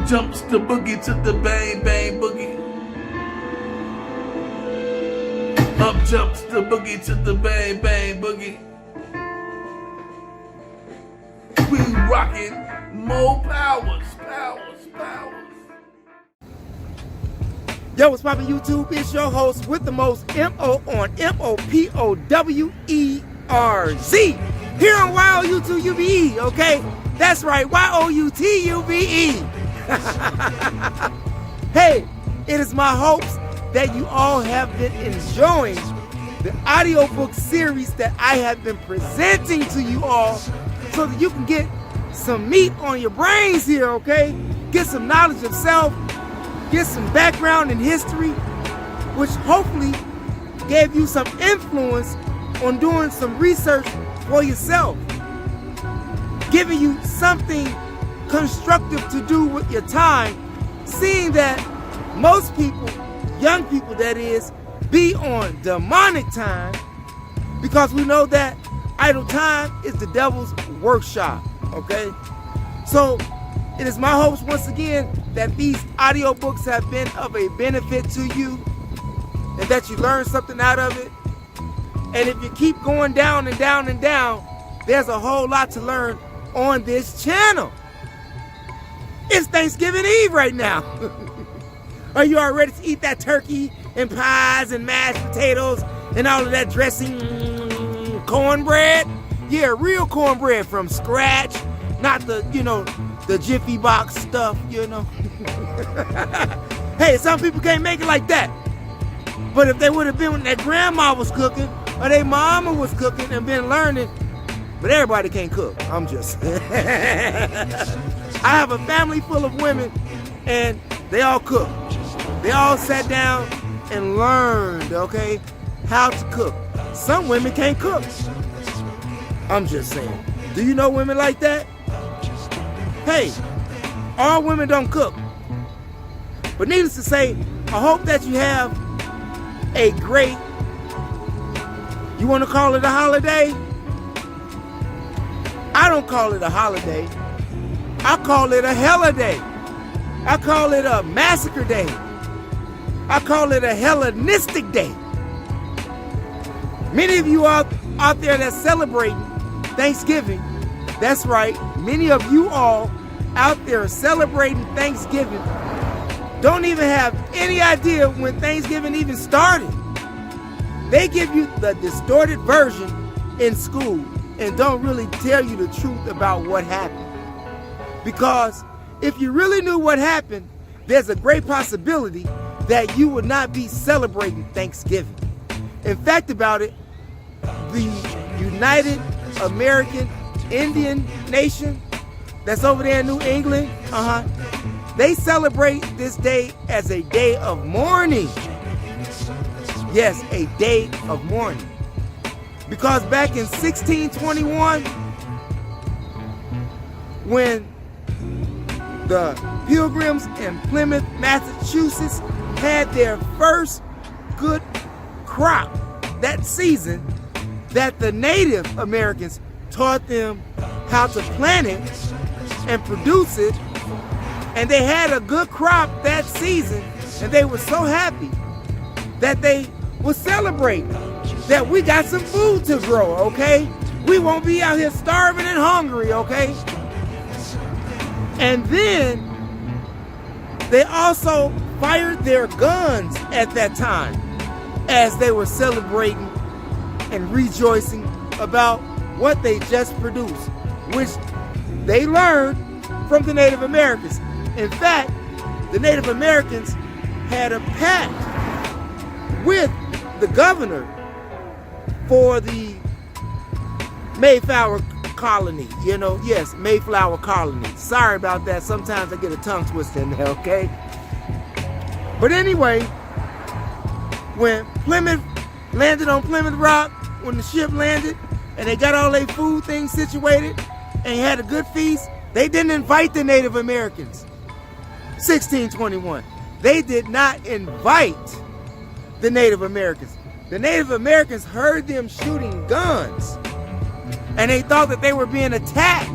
Up jumps the boogie to the bang bang boogie. Up jumps the boogie to the bang bang boogie. We rockin' MOPOWERZ, powers, powers. Yo, what's poppin' YouTube? It's your host with the most M.O. on MOPOWERZ. Here on YOUTUBE, okay? That's right, YOUTUBE. Hey, it is my hopes that you all have been enjoying the audiobook series that I have been presenting to you all so that you can get some meat on your brains here, okay? Get some knowledge of self, get some background in history, which hopefully gave you some influence on doing some research for yourself, giving you something constructive to do with your time, seeing that most people, young people that is, be on demonic time, because we know that idle time is the devil's workshop, okay? So it is my hopes once again that these audiobooks have been of a benefit to you and that you learn something out of it. And if you keep going down and down and down, there's a whole lot to learn on this channel. It's Thanksgiving Eve right now. Are you all ready to eat that turkey and pies and mashed potatoes and all of that dressing? Cornbread? Yeah, real cornbread from scratch, not the, the Jiffy Box stuff, Hey, some people can't make it like that. But if they would have been when their grandma was cooking or their mama was cooking and been learning, but everybody can't cook. I'm just I have a family full of women and they all cook. They all sat down and learned, okay, how to cook. Some women can't cook. I'm just saying. Do you know women like that? Hey, all women don't cook. But needless to say, I hope that you have a great, you want to call it a holiday? I don't call it a holiday. I call it a holiday. I call it a massacre day. I call it a Hellenistic day. Many of you out there that celebrating Thanksgiving, that's right, many of you all out there celebrating Thanksgiving don't even have any idea when Thanksgiving even started. They give you the distorted version in school and don't really tell you the truth about what happened. Because if you really knew what happened, there's a great possibility that you would not be celebrating Thanksgiving. In fact about it, the United American Indian Nation that's over there in New England, they celebrate this day as a day of mourning. Yes, a day of mourning. Because back in 1621, when the Pilgrims in Plymouth, Massachusetts had their first good crop that season, that the Native Americans taught them how to plant it and produce it, and they had a good crop that season, and they were so happy that they would celebrate that we got some food to grow, okay? We won't be out here starving and hungry, okay? And then they also fired their guns at that time as they were celebrating and rejoicing about what they just produced, which they learned from the Native Americans. In fact, the Native Americans had a pact with the governor for the Mayflower colony, yes, Mayflower colony. Sorry about that. Sometimes I get a tongue twister in there, okay? But anyway, when Plymouth landed on Plymouth Rock, when the ship landed and they got all their food things situated and had a good feast, they didn't invite the Native Americans. 1621. They did not invite the Native Americans. The Native Americans heard them shooting guns and they thought that they were being attacked.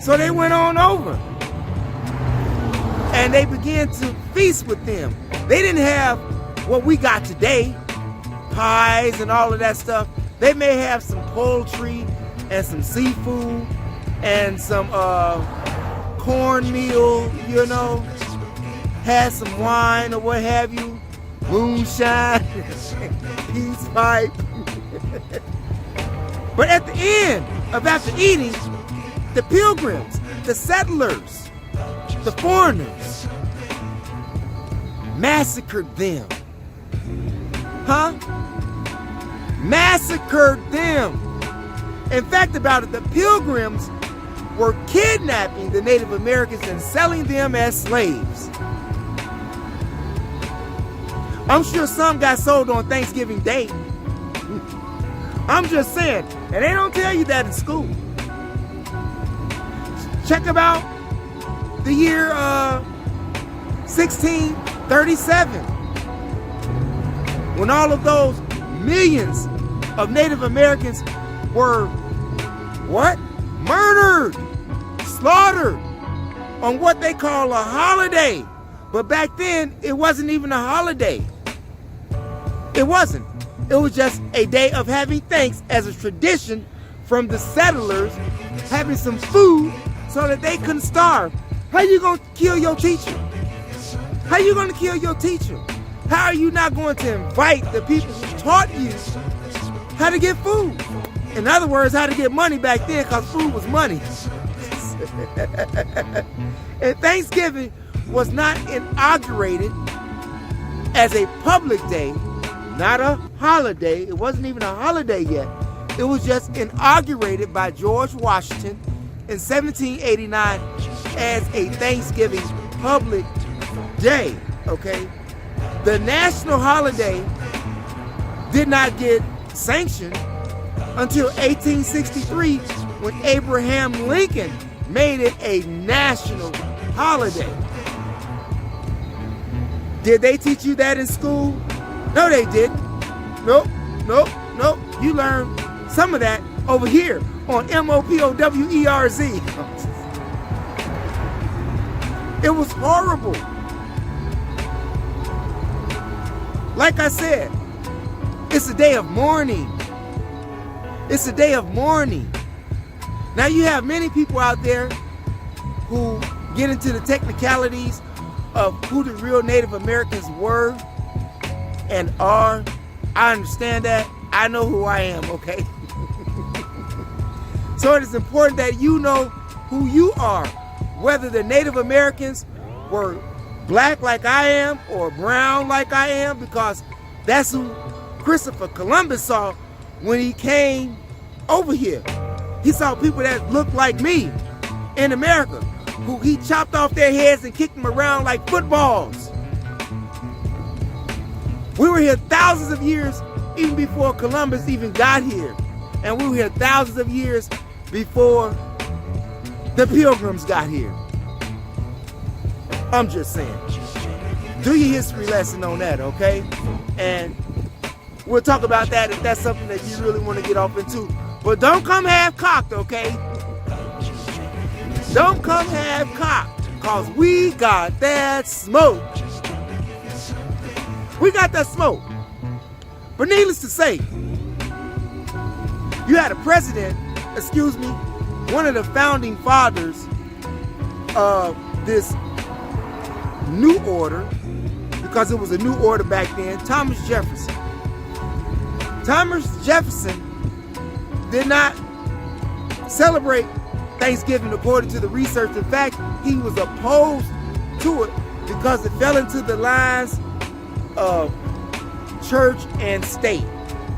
So they went on over. and they began to feast with them. They didn't have what we got today, pies and all of that stuff. They may have some poultry and some seafood and some cornmeal, you know, had some wine or what have you, moonshine, peace pipe. But at the end of after eating, the pilgrims, the settlers, the foreigners massacred them. Massacred them. In fact about it, the pilgrims were kidnapping the Native Americans and selling them as slaves. I'm sure some got sold on Thanksgiving Day. I'm just saying, and they don't tell you that in school. Check about the year 1637, when all of those millions of Native Americans were what? Murdered, slaughtered on what they call a holiday. But back then, it wasn't even a holiday. It wasn't. It was just a day of having thanks as a tradition from the settlers, having some food so that they couldn't starve. How you gonna kill your teacher? How you gonna kill your teacher? How are you not going to invite the people who taught you how to get food? In other words, how to get money back then, because food was money. And Thanksgiving was not inaugurated as a public day, not a holiday. It wasn't even a holiday yet. It was just inaugurated by George Washington in 1789 as a Thanksgiving public day, okay? The national holiday did not get sanctioned until 1863 when Abraham Lincoln made it a national holiday. Did they teach you that in school? No, they didn't. Nope. You learned some of that over here on MOPOWERZ. It was horrible. Like I said, it's a day of mourning. It's a day of mourning. Now you have many people out there who get into the technicalities of who the real Native Americans were and are. I understand that. I know who I am, okay? So it is important that you know who you are, whether the Native Americans were black like I am or brown like I am, because that's who Christopher Columbus saw when he came over here. He saw people that looked like me in America, who he chopped off their heads and kicked them around like footballs. We were here thousands of years even before Columbus even got here. And we were here thousands of years before the Pilgrims got here. I'm just saying. Do your history lesson on that, okay? And we'll talk about that if that's something that you really want to get off into. But don't come half-cocked, okay? Don't come half-cocked, because we got that smoke. We got that smoke. But needless to say, you had a president, one of the founding fathers of this new order, because it was a new order back then, Thomas Jefferson. Thomas Jefferson did not celebrate Thanksgiving according to the research. In fact, he was opposed to it because it fell into the lines of church and state,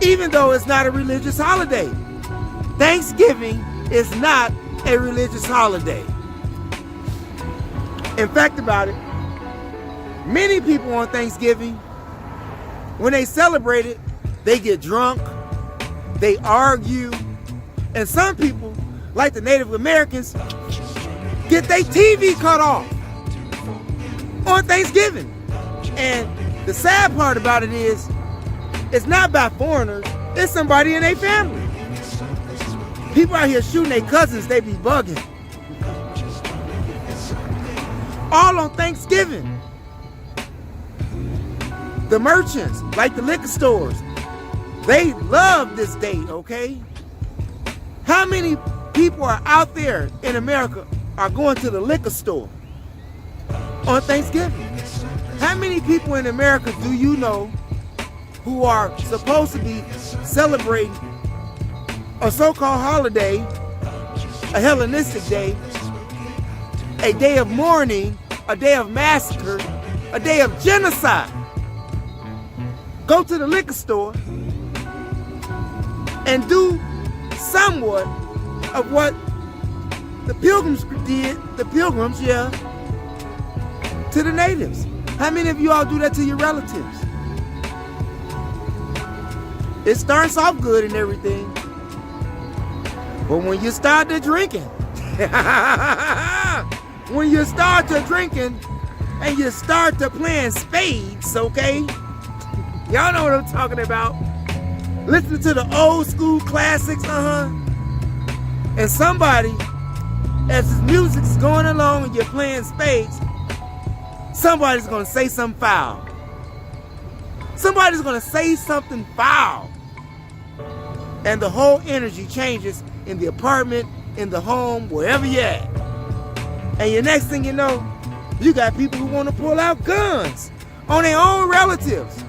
even though it's not a religious holiday. Thanksgiving is not a religious holiday. In fact about it, many people on Thanksgiving, when they celebrate it, they get drunk, they argue, and some people, like the Native Americans, get their TV cut off on Thanksgiving. And the sad part about it is, it's not by foreigners, it's somebody in their family. People out here shooting their cousins, they be bugging. all on Thanksgiving. The merchants, like the liquor stores, they love this date, okay? How many people are out there in America are going to the liquor store on Thanksgiving? How many people in America do you know who are supposed to be celebrating a so-called holiday, a Hellenistic day, a day of mourning, a day of massacre, a day of genocide? Go to the liquor store and do somewhat of what the pilgrims did, to the natives. How many of you all do that to your relatives? It starts off good and everything, but when you start to drinking, when you start to drinking and you start to playing spades, okay? Y'all know what I'm talking about. Listen to the old school classics, and somebody, as this music's going along and you're playing spades, somebody's gonna say something foul. Somebody's gonna say something foul. And the whole energy changes in the apartment, in the home, wherever you're at. And your next thing you know, you got people who want to pull out guns on their own relatives.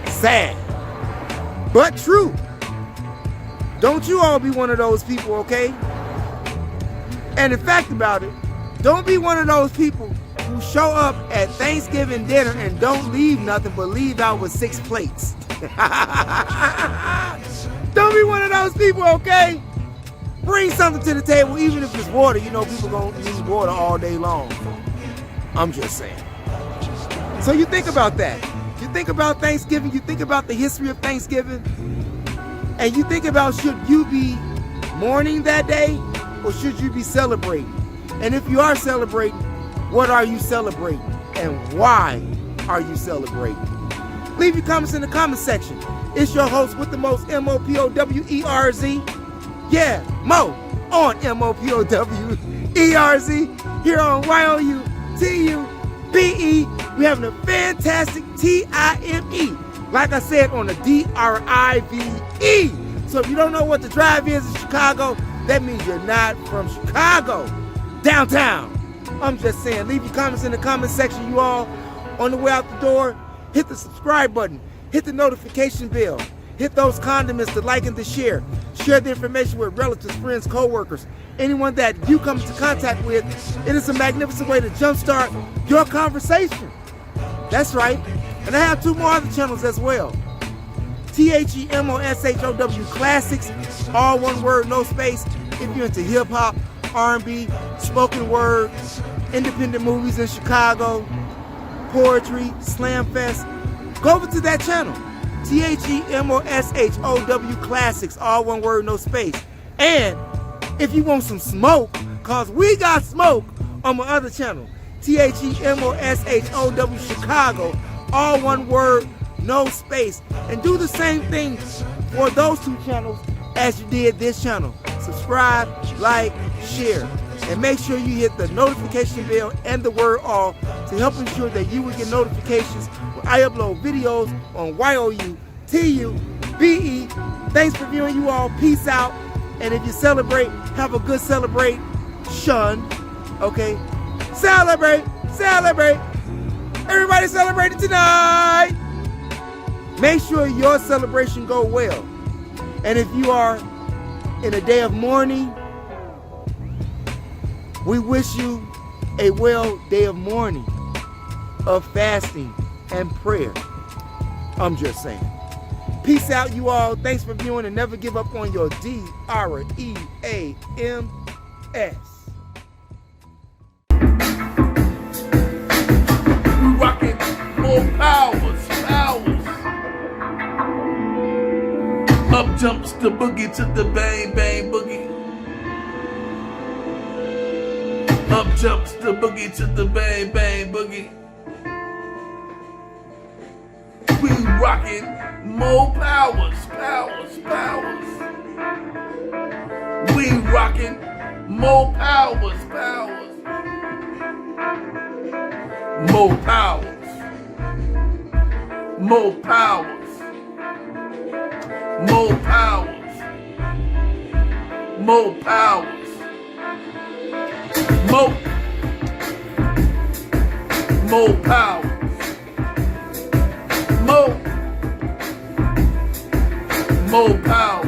Sad, but true. Don't you all be one of those people, okay? And the fact about it, don't be one of those people who show up at Thanksgiving dinner and don't leave nothing but leave out with 6 plates. Don't be one of those people, okay? Bring something to the table, even if it's water. You know, people gonna need water all day long. I'm just saying. So you think about that. You think about Thanksgiving, you think about the history of Thanksgiving, and you think about, should you be mourning that day or should you be celebrating? And if you are celebrating, what are you celebrating and why are you celebrating? Leave your comments in the comment section. It's your host with the most, MOPOWERZ. Yeah, Mo on MOPOWERZ here on YOUTUBE. We're having a fantastic TIME. Like I said, on the DRIVE. So if you don't know what the drive is in Chicago, that means you're not from Chicago. Downtown. I'm just saying, leave your comments in the comment section, you all. On the way out the door, hit the subscribe button. Hit the notification bell. Hit those condiments to like and to share. Share the information with relatives, friends, co-workers, anyone that you come into contact with. It is a magnificent way to jumpstart your conversation. That's right. And I have 2 more other channels as well. THEMOSHOW Classics, all one word, no space. If you're into hip-hop, R&B, spoken word, independent movies in Chicago, poetry, slam fest, go over to that channel. THEMOSHOW Classics, all one word, no space. And if you want some smoke, cause we got smoke on my other channel, THEMOSHOW Chicago, all one word, no space. And do the same thing for those 2 channels as you did this channel. Subscribe, like, share, and make sure you hit the notification bell and the word all to help ensure that you will get notifications when I upload videos on YOUTUBE. Thanks for viewing, you all. Peace out. And if you celebrate, have a good celebration. Okay? Celebrate. Everybody celebrating tonight. Make sure your celebration go well. And if you are in a day of mourning, we wish you a well day of mourning, of fasting and prayer. I'm just saying. Peace out, you all. Thanks for viewing, and never give up on your DREAMS. We rocking more powers. Up jumps the boogie to the bang bang boogie. Up jumps the boogie to the bang bang boogie. We rocking more powers. We rocking More powers, powers. More powers. More powers. More powers. More powers. More powers. More power.